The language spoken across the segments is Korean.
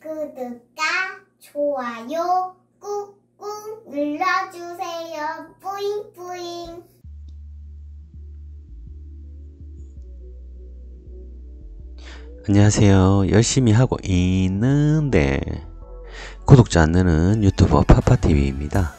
구독과 좋아요 꾹꾹 눌러주세요. 뿌잉뿌잉. 안녕하세요. 열심히 하고 있는데 구독자 안 느는 유튜버 파파TV입니다.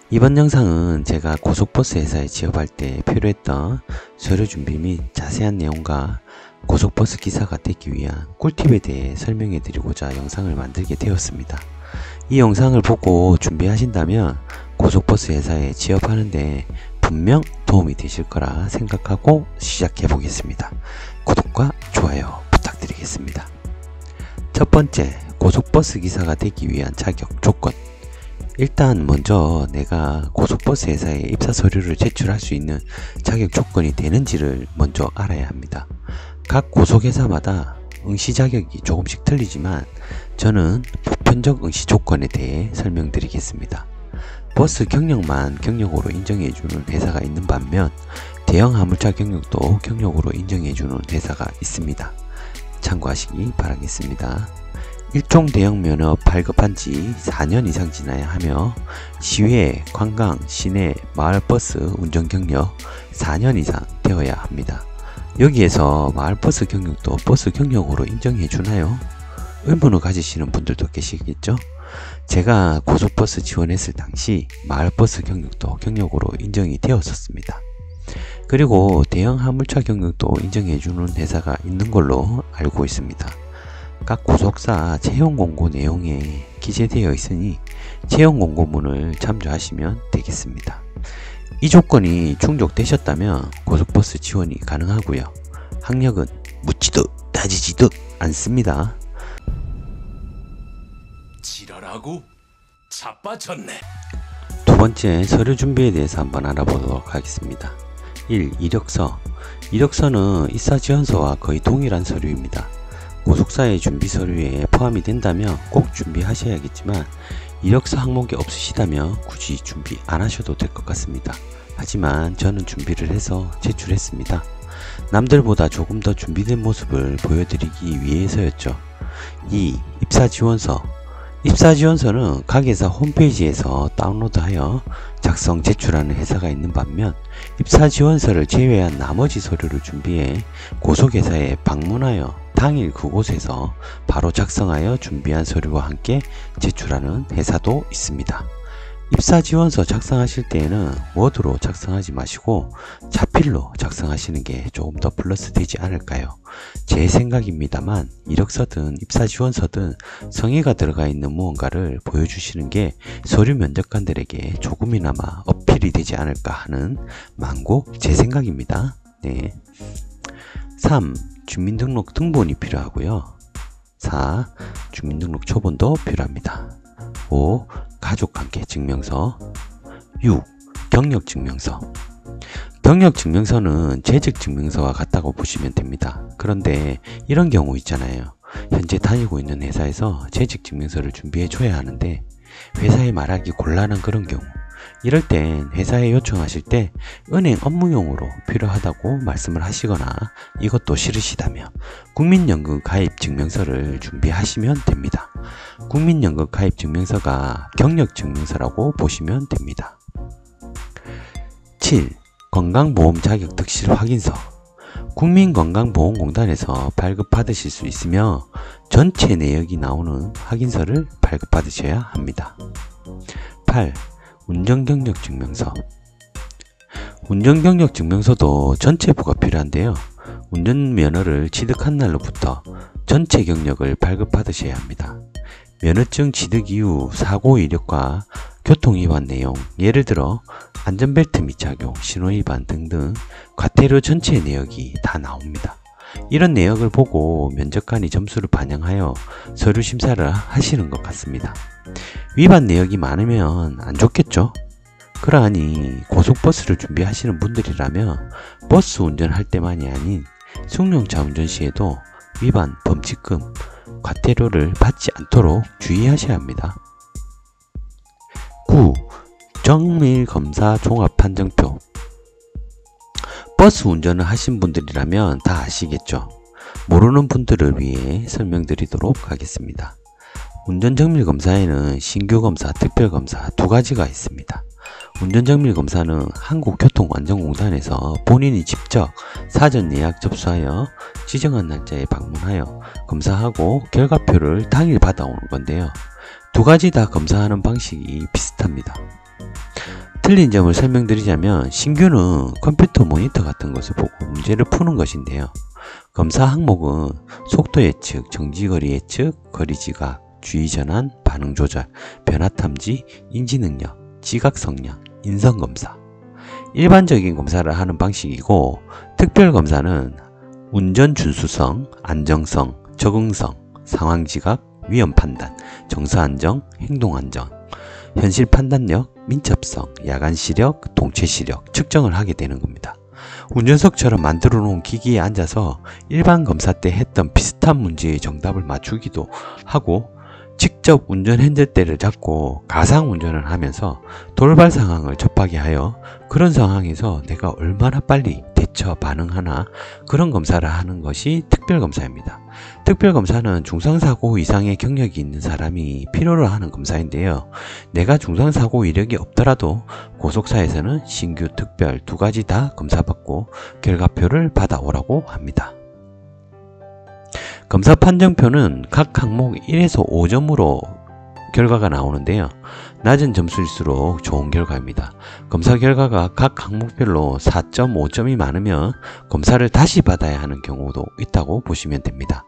이번 영상은 제가 고속버스 회사에 취업할 때 필요했던 서류 준비 및 자세한 내용과 고속버스 기사가 되기 위한 꿀팁에 대해 설명해 드리고자 영상을 만들게 되었습니다. 이 영상을 보고 준비하신다면 고속버스 회사에 취업하는데 분명 도움이 되실 거라 생각하고 시작해 보겠습니다. 구독과 좋아요 부탁드리겠습니다. 첫 번째, 고속버스 기사가 되기 위한 자격 조건. 일단 먼저 내가 고속버스 회사에 입사 서류를 제출할 수 있는 자격 조건이 되는지를 먼저 알아야 합니다. 각 고속회사마다 응시 자격이 조금씩 틀리지만 저는 보편적 응시 조건에 대해 설명드리겠습니다. 버스 경력만 경력으로 인정해주는 회사가 있는 반면 대형 화물차 경력도 경력으로 인정해주는 회사가 있습니다. 참고하시기 바라겠습니다. 일종 대형 면허 발급한 지 4년 이상 지나야 하며 시외, 관광, 시내, 마을버스 운전 경력 4년 이상 되어야 합니다. 여기에서 마을버스 경력도 버스 경력으로 인정해 주나요? 의문을 가지시는 분들도 계시겠죠? 제가 고속버스 지원했을 당시 마을버스 경력도 경력으로 인정이 되었었습니다. 그리고 대형 화물차 경력도 인정해 주는 회사가 있는 걸로 알고 있습니다. 각 고속사 채용 공고 내용에 기재되어 있으니 채용 공고문을 참조하시면 되겠습니다. 이 조건이 충족되셨다면 고속버스 지원이 가능하고요. 학력은 묻지도 따지지도 않습니다. 지랄하고 자빠졌네. 두 번째, 서류 준비에 대해서 한번 알아보도록 하겠습니다. 1. 이력서. 이력서는 입사지원서와 거의 동일한 서류입니다. 고속사의 준비 서류에 포함이 된다면 꼭 준비하셔야겠지만 이력서 항목이 없으시다면 굳이 준비 안 하셔도 될 것 같습니다. 하지만 저는 준비를 해서 제출했습니다. 남들보다 조금 더 준비된 모습을 보여드리기 위해서였죠. 2. 입사지원서. 입사지원서는 각 회사 홈페이지에서 다운로드하여 작성 제출하는 회사가 있는 반면 입사지원서를 제외한 나머지 서류를 준비해 고속회사에 방문하여 당일 그곳에서 바로 작성하여 준비한 서류와 함께 제출하는 회사도 있습니다. 입사지원서 작성하실 때에는 워드로 작성하지 마시고 자필로 작성하시는 게 조금 더 플러스 되지 않을까요? 제 생각입니다만 이력서든 입사지원서든 성의가 들어가 있는 무언가를 보여주시는 게 서류 면접관들에게 조금이나마 어필이 되지 않을까 하는 망고 제 생각입니다. 네. 3. 주민등록 등본이 필요하고요. 4. 주민등록 초본도 필요합니다. 5. 가족관계 증명서. 6. 경력증명서. 경력증명서는 재직증명서와 같다고 보시면 됩니다. 그런데 이런 경우 있잖아요. 현재 다니고 있는 회사에서 재직증명서를 준비해 줘야 하는데 회사에 말하기 곤란한 그런 경우, 이럴 땐 회사에 요청하실 때 은행 업무용으로 필요하다고 말씀을 하시거나 이것도 싫으시다면 국민연금 가입 증명서를 준비하시면 됩니다. 국민연금 가입 증명서가 경력증명서라고 보시면 됩니다. 7. 건강보험 자격 득실 확인서. 국민건강보험공단에서 발급받으실 수 있으며 전체 내역이 나오는 확인서를 발급받으셔야 합니다. 8. 운전경력증명서. 운전경력증명서도 전체부가 필요한데요. 운전면허를 취득한 날로부터 전체 경력을 발급받으셔야 합니다. 면허증 취득 이후 사고 이력과 교통위반 내용, 예를 들어 안전벨트 미착용, 신호위반 등등 과태료 전체 내역이 다 나옵니다. 이런 내역을 보고 면접관이 점수를 반영하여 서류 심사를 하시는 것 같습니다. 위반 내역이 많으면 안 좋겠죠? 그러하니 고속버스를 준비하시는 분들이라면 버스 운전할 때만이 아닌 승용차 운전 시에도 위반 범칙금, 과태료를 받지 않도록 주의하셔야 합니다. 9. 정밀검사 종합판정표. 버스 운전을 하신 분들이라면 다 아시겠죠? 모르는 분들을 위해 설명드리도록 하겠습니다. 운전정밀검사에는 신규검사, 특별검사 두 가지가 있습니다. 운전정밀검사는 한국교통안전공단에서 본인이 직접 사전 예약 접수하여 지정한 날짜에 방문하여 검사하고 결과표를 당일 받아오는 건데요. 두 가지 다 검사하는 방식이 비슷합니다. 틀린 점을 설명드리자면 신규는 컴퓨터 모니터 같은 것을 보고 문제를 푸는 것인데요. 검사 항목은 속도 예측, 정지거리 예측, 거리지각, 주의전환, 반응조절, 변화탐지, 인지능력, 지각성량, 인성검사. 일반적인 검사를 하는 방식이고 특별검사는 운전준수성, 안정성, 적응성, 상황지각, 위험판단, 정서안정, 행동안정, 현실판단력, 민첩성, 야간시력, 동체시력 측정을 하게 되는 겁니다. 운전석처럼 만들어 놓은 기기에 앉아서 일반 검사 때 했던 비슷한 문제의 정답을 맞추기도 하고 직접 운전 핸들대를 잡고 가상 운전을 하면서 돌발 상황을 접하게 하여 그런 상황에서 내가 얼마나 빨리 대처 반응하나 그런 검사를 하는 것이 특별검사입니다. 특별검사는 중상사고 이상의 경력이 있는 사람이 필요로 하는 검사인데요. 내가 중상사고 이력이 없더라도 고속사에서는 신규, 특별 두 가지 다 검사받고 결과표를 받아오라고 합니다. 검사 판정표는 각 항목 1에서 5점으로 결과가 나오는데요. 낮은 점수일수록 좋은 결과입니다. 검사 결과가 각 항목별로 4.5점이 많으면 검사를 다시 받아야 하는 경우도 있다고 보시면 됩니다.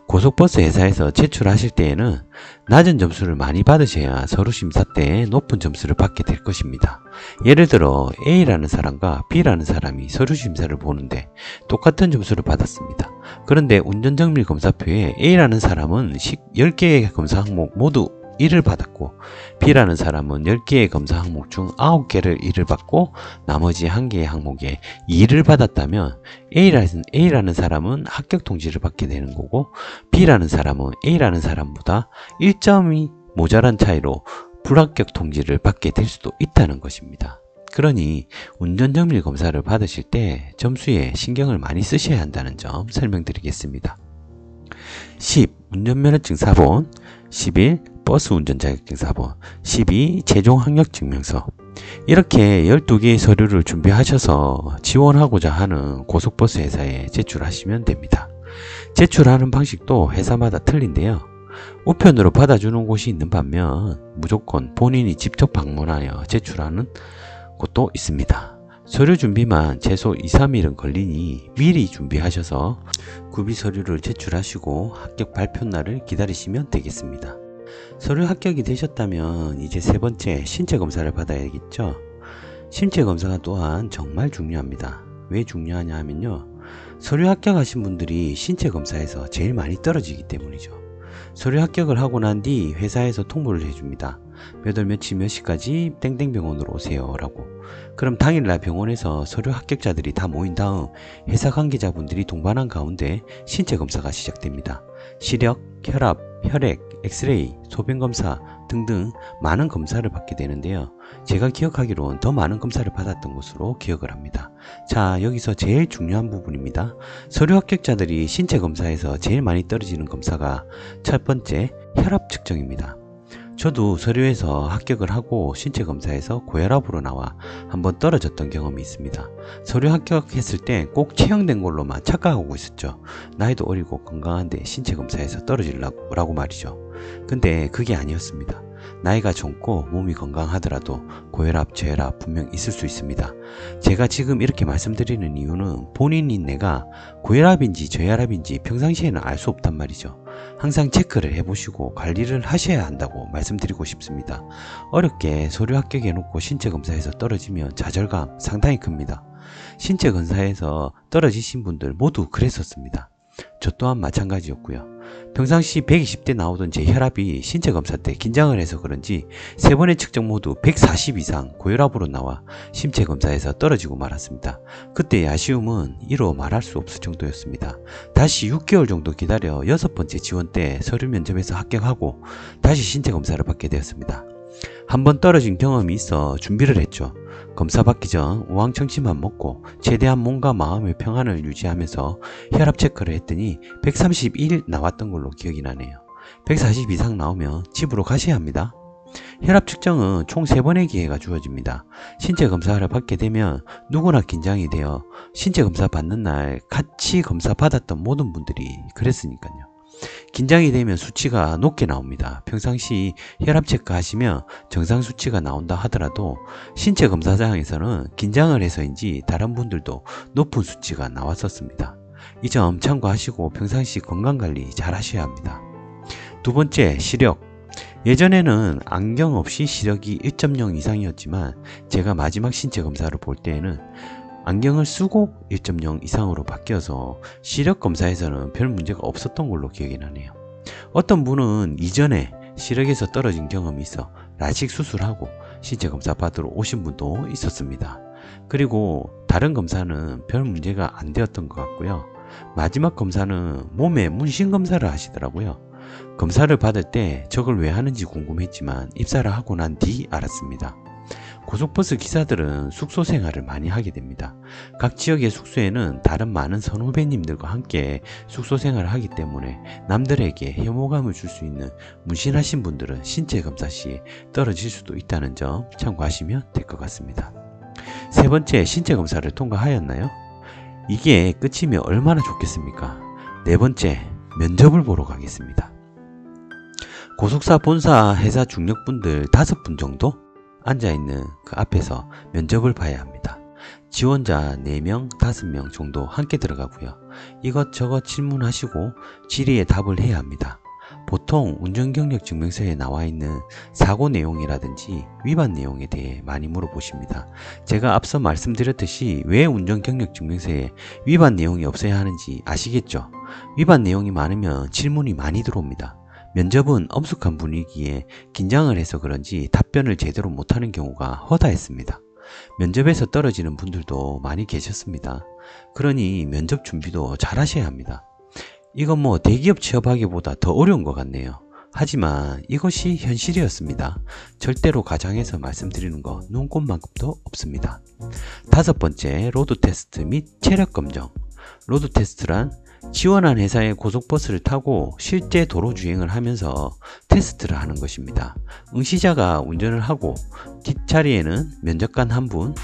고속버스 회사에서 제출하실 때에는 낮은 점수를 많이 받으셔야 서류심사 때 높은 점수를 받게 될 것입니다. 예를 들어 A라는 사람과 B라는 사람이 서류심사를 보는데 똑같은 점수를 받았습니다. 그런데 운전정밀검사표에 A라는 사람은 10개의 검사 항목 모두 1을 받았고 B라는 사람은 10개의 검사 항목 중 9개를 1을 받고 나머지 1개의 항목에 2를 받았다면 A라는 사람은 합격 통지를 받게 되는 거고 B라는 사람은 A라는 사람보다 1점이 모자란 차이로 불합격 통지를 받게 될 수도 있다는 것입니다. 그러니 운전정밀 검사를 받으실 때 점수에 신경을 많이 쓰셔야 한다는 점 설명드리겠습니다. 10. 운전면허증 사본 11. 버스 운전 자격증 사본 12. 최종 학력 증명서. 이렇게 12개의 서류를 준비하셔서 지원하고자 하는 고속버스 회사에 제출하시면 됩니다. 제출하는 방식도 회사마다 틀린데요. 우편으로 받아주는 곳이 있는 반면 무조건 본인이 직접 방문하여 제출하는 곳도 있습니다. 서류 준비만 최소 2-3일은 걸리니 미리 준비하셔서 구비 서류를 제출하시고 합격 발표 날을 기다리시면 되겠습니다. 서류 합격이 되셨다면 이제 세 번째 신체 검사를 받아야겠죠. 신체 검사가 또한 정말 중요합니다. 왜 중요하냐 하면요, 서류 합격하신 분들이 신체 검사에서 제일 많이 떨어지기 때문이죠. 서류 합격을 하고 난 뒤 회사에서 통보를 해줍니다. 몇 월 며칠 몇 시까지 땡땡 병원으로 오세요 라고. 그럼 당일날 병원에서 서류 합격자들이 다 모인 다음 회사 관계자분들이 동반한 가운데 신체 검사가 시작됩니다. 시력, 혈압, 혈액, 엑스레이, 소변검사 등등 많은 검사를 받게 되는데요. 제가 기억하기로는 더 많은 검사를 받았던 것으로 기억을 합니다. 자, 여기서 제일 중요한 부분입니다. 서류 합격자들이 신체 검사에서 제일 많이 떨어지는 검사가 첫 번째 혈압 측정입니다. 저도 서류에서 합격을 하고 신체 검사에서 고혈압으로 나와 한번 떨어졌던 경험이 있습니다. 서류 합격했을 때 꼭 체형된 걸로만 착각하고 있었죠. 나이도 어리고 건강한데 신체 검사에서 떨어지려고 말이죠. 근데 그게 아니었습니다. 나이가 젊고 몸이 건강하더라도 고혈압, 저혈압 분명 있을 수 있습니다. 제가 지금 이렇게 말씀드리는 이유는 본인인 내가 고혈압인지 저혈압인지 평상시에는 알 수 없단 말이죠. 항상 체크를 해보시고 관리를 하셔야 한다고 말씀드리고 싶습니다. 어렵게 서류 합격해놓고 신체 검사에서 떨어지면 좌절감 상당히 큽니다. 신체 검사에서 떨어지신 분들 모두 그랬었습니다. 저 또한 마찬가지였고요. 평상시 120대 나오던 제 혈압이 신체 검사 때 긴장을 해서 그런지 세 번의 측정 모두 140 이상 고혈압으로 나와 신체 검사에서 떨어지고 말았습니다. 그때의 아쉬움은 이로 말할 수 없을 정도였습니다. 다시 6개월 정도 기다려 6번째 지원 때 서류 면접에서 합격하고 다시 신체 검사를 받게 되었습니다. 한번 떨어진 경험이 있어 준비를 했죠. 검사 받기 전 우황청심만 먹고 최대한 몸과 마음의 평안을 유지하면서 혈압 체크를 했더니 131 나왔던 걸로 기억이 나네요. 140 이상 나오면 집으로 가셔야 합니다. 혈압 측정은 총 3번의 기회가 주어집니다. 신체 검사를 받게 되면 누구나 긴장이 되어 신체 검사 받는 날 같이 검사 받았던 모든 분들이 그랬으니까요. 긴장이 되면 수치가 높게 나옵니다. 평상시 혈압 체크하시면 정상 수치가 나온다 하더라도 신체 검사장에서는 긴장을 해서인지 다른 분들도 높은 수치가 나왔었습니다. 이 점 참고하시고 평상시 건강관리 잘 하셔야 합니다. 두 번째, 시력. 예전에는 안경 없이 시력이 1.0 이상이었지만 제가 마지막 신체 검사를 볼 때에는 안경을 쓰고 1.0 이상으로 바뀌어서 시력 검사에서는 별 문제가 없었던 걸로 기억이 나네요. 어떤 분은 이전에 시력에서 떨어진 경험이 있어 라식 수술하고 신체 검사 받으러 오신 분도 있었습니다. 그리고 다른 검사는 별 문제가 안 되었던 것 같고요. 마지막 검사는 몸에 문신 검사를 하시더라고요. 검사를 받을 때 저걸 왜 하는지 궁금했지만 입사를 하고 난 뒤 알았습니다. 고속버스 기사들은 숙소 생활을 많이 하게 됩니다. 각 지역의 숙소에는 다른 많은 선후배님들과 함께 숙소 생활을 하기 때문에 남들에게 혐오감을 줄 수 있는 문신하신 분들은 신체 검사 시에 떨어질 수도 있다는 점 참고하시면 될 것 같습니다. 세 번째, 신체 검사를 통과하였나요? 이게 끝이면 얼마나 좋겠습니까? 네 번째, 면접을 보러 가겠습니다. 고속사 본사 회사 중력분들 5분 정도 앉아있는 그 앞에서 면접을 봐야 합니다. 지원자 4명, 5명 정도 함께 들어가고요. 이것저것 질문하시고 질의에 답을 해야 합니다. 보통 운전경력증명서에 나와있는 사고 내용이라든지 위반 내용에 대해 많이 물어보십니다. 제가 앞서 말씀드렸듯이 왜 운전경력증명서에 위반 내용이 없어야 하는지 아시겠죠? 위반 내용이 많으면 질문이 많이 들어옵니다. 면접은 엄숙한 분위기에 긴장을 해서 그런지 답변을 제대로 못하는 경우가 허다했습니다. 면접에서 떨어지는 분들도 많이 계셨습니다. 그러니 면접 준비도 잘 하셔야 합니다. 이건 뭐 대기업 취업하기보다 더 어려운 것 같네요. 하지만 이것이 현실이었습니다. 절대로 가장해서 말씀드리는 거 눈꼽만큼도 없습니다. 5번째, 로드 테스트 및 체력 검정. 로드 테스트란 지원한 회사의 고속버스를 타고 실제 도로 주행을 하면서 테스트를 하는 것입니다. 응시자가 운전을 하고 뒷자리에는 면접관 1분,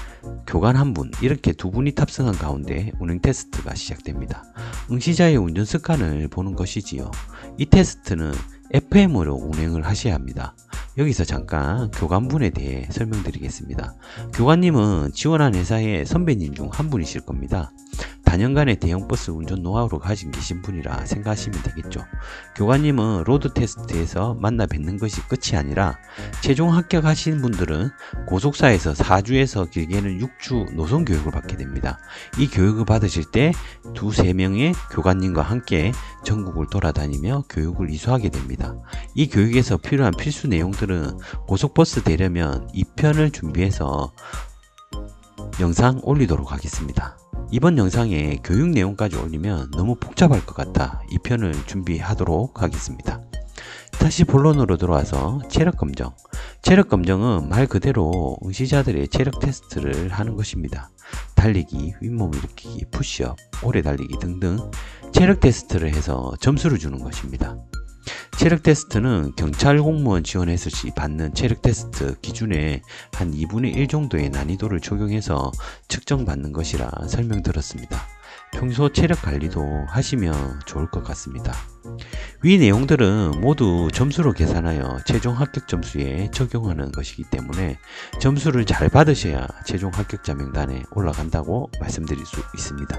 교관 1분 이렇게 2분이 탑승한 가운데 운행 테스트가 시작됩니다. 응시자의 운전 습관을 보는 것이지요. 이 테스트는 FM으로 운행을 하셔야 합니다. 여기서 잠깐 교관분에 대해 설명드리겠습니다. 교관님은 지원한 회사의 선배님 중 한 분이실 겁니다. 다년간의 대형버스 운전 노하우를 가진 계신 분이라 생각하시면 되겠죠. 교관님은 로드 테스트에서 만나 뵙는 것이 끝이 아니라 최종 합격하신 분들은 고속사에서 4주에서 길게는 6주 노선 교육을 받게 됩니다. 이 교육을 받으실 때 2-3명의 교관님과 함께 전국을 돌아다니며 교육을 이수하게 됩니다. 이 교육에서 필요한 필수 내용들은 고속버스 되려면 2편을 준비해서 영상 올리도록 하겠습니다. 이번 영상에 교육 내용까지 올리면 너무 복잡할 것 같아 2편을 준비하도록 하겠습니다. 다시 본론으로 들어와서 체력검정. 체력검정은 말 그대로 응시자들의 체력 테스트를 하는 것입니다. 달리기, 윗몸 일으키기, 푸시업, 오래 달리기 등등 체력 테스트를 해서 점수를 주는 것입니다. 체력 테스트는 경찰 공무원 지원했을 시 받는 체력 테스트 기준에 한 2분의 1 정도의 난이도를 적용해서 측정받는 것이라 설명드렸습니다. 평소 체력 관리도 하시면 좋을 것 같습니다. 위 내용들은 모두 점수로 계산하여 최종 합격 점수에 적용하는 것이기 때문에 점수를 잘 받으셔야 최종 합격자 명단에 올라간다고 말씀드릴 수 있습니다.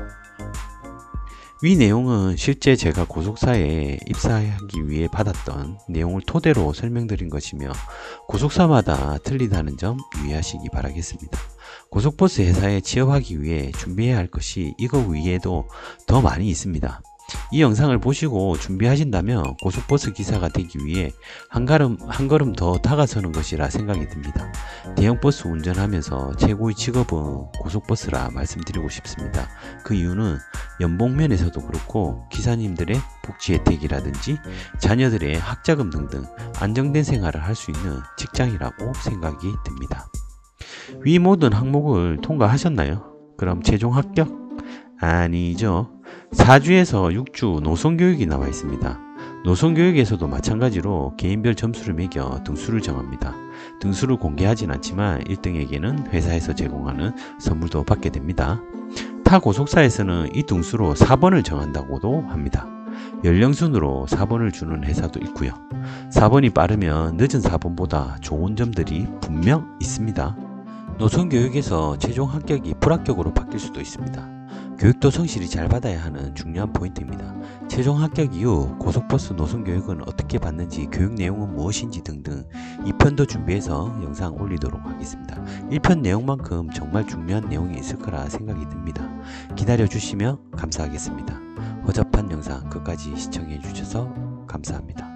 위 내용은 실제 제가 고속사에 입사하기 위해 받았던 내용을 토대로 설명드린 것이며 고속사마다 틀리다는 점 유의하시기 바라겠습니다. 고속버스 회사에 취업하기 위해 준비해야 할 것이 이거 외에도 더 많이 있습니다. 이 영상을 보시고 준비하신다면 고속버스 기사가 되기 위해 한 걸음 더 다가서는 것이라 생각이 듭니다. 대형버스 운전하면서 최고의 직업은 고속버스라 말씀드리고 싶습니다. 그 이유는 연봉 면에서도 그렇고 기사님들의 복지 혜택이라든지 자녀들의 학자금 등등 안정된 생활을 할 수 있는 직장이라고 생각이 듭니다. 위 모든 항목을 통과하셨나요? 그럼 최종 합격? 아니죠. 4주에서 6주 노선교육이 나와 있습니다. 노선교육에서도 마찬가지로 개인별 점수를 매겨 등수를 정합니다. 등수를 공개하진 않지만 1등에게는 회사에서 제공하는 선물도 받게 됩니다. 타 고속사에서는 이 등수로 4번을 정한다고도 합니다. 연령순으로 4번을 주는 회사도 있고요. 4번이 빠르면 늦은 4번보다 좋은 점들이 분명 있습니다. 노선교육에서 최종 합격이 불합격으로 바뀔 수도 있습니다. 교육도 성실히 잘 받아야 하는 중요한 포인트입니다. 최종 합격 이후 고속버스 노선교육은 어떻게 받는지, 교육 내용은 무엇인지 등등 2편도 준비해서 영상 올리도록 하겠습니다. 1편 내용만큼 정말 중요한 내용이 있을 거라 생각이 듭니다. 기다려 주시면 감사하겠습니다. 허접한 영상 끝까지 시청해 주셔서 감사합니다.